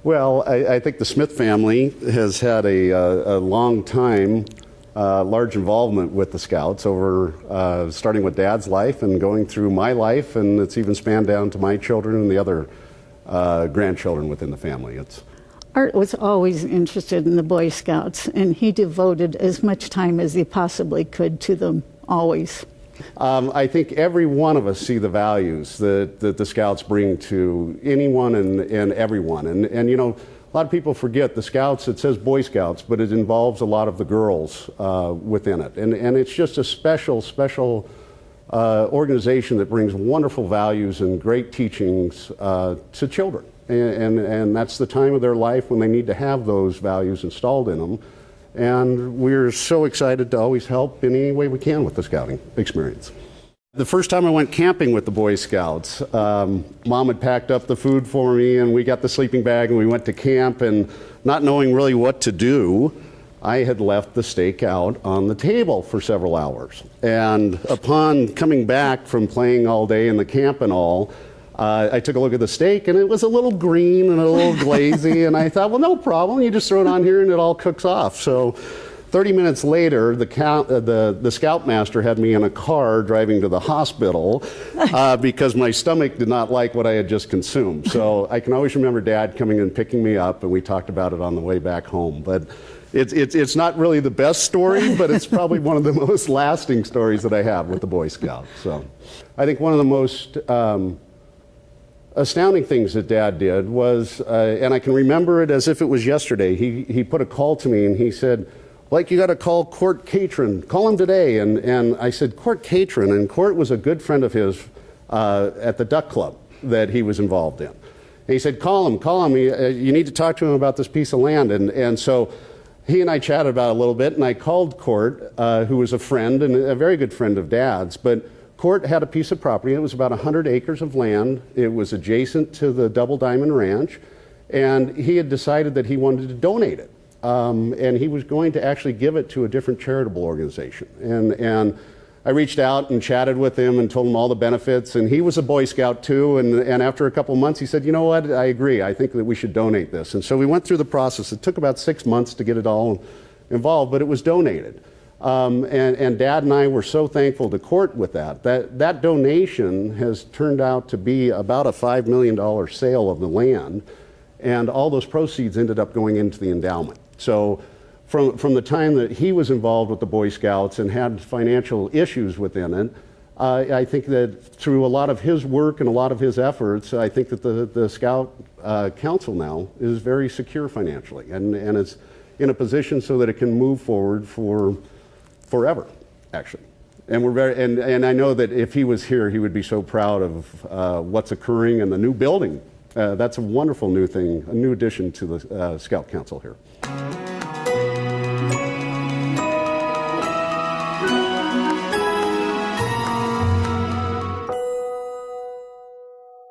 Well, I think the Smith family has had a long time, large involvement with the Scouts over starting with Dad's life and going through my life, and it's even spanned down to my children and the other grandchildren within the family. Art was always interested in the Boy Scouts, and he devoted as much time as he possibly could to them, always. I think every one of us see the values that the Scouts bring to anyone and everyone. And you know, a lot of people forget the Scouts, it says Boy Scouts, but it involves a lot of the girls within it. And it's just a special organization that brings wonderful values and great teachings to children. And that's the time of their life when they need to have those values installed in them. And we're so excited to always help in any way we can with the scouting experience. The first time I went camping with the Boy Scouts, Mom had packed up the food for me and we got the sleeping bag and we went to camp, and not knowing really what to do, I had left the steak out on the table for several hours. And upon coming back from playing all day in the camp and all, I took a look at the steak and it was a little green and a little glazy, and I thought, well, no problem, you just throw it on here and it all cooks off. So 30 minutes later, the Scoutmaster had me in a car driving to the hospital because my stomach did not like what I had just consumed. So I can always remember Dad coming and picking me up, and we talked about it on the way back home. But it's not really the best story, but it's probably one of the most lasting stories that I have with the Boy Scouts. So I think one of the most astounding things that Dad did was, and I can remember it as if it was yesterday, he put a call to me and he said, Blake, you got to call Court Catron. Call him today. And I said, Court Catron? And Court was a good friend of his at the Duck Club that he was involved in. And he said, call him. You need to talk to him about this piece of land. And so he and I chatted about it a little bit, and I called Court, who was a friend and a very good friend of Dad's. But Court had a piece of property. It was about 100 acres of land. It was adjacent to the Double Diamond Ranch, and he had decided that he wanted to donate it. And he was going to actually give it to a different charitable organization. And I reached out and chatted with him and told him all the benefits, and he was a Boy Scout too, and after a couple of months he said, you know what, I agree, I think that we should donate this. And so we went through the process. It took about 6 months to get it all involved, but it was donated. And Dad and I were so thankful to Court with that. That donation has turned out to be about a $5 million sale of the land, and all those proceeds ended up going into the endowment. So from the time that he was involved with the Boy Scouts and had financial issues within it, I think that through a lot of his work and a lot of his efforts, I think that the Scout Council now is very secure financially, and it's in a position so that it can move forward for forever, actually. And we're very, and I know that if he was here, he would be so proud of what's occurring in the new building. That's a wonderful new thing, a new addition to the Scout Council here.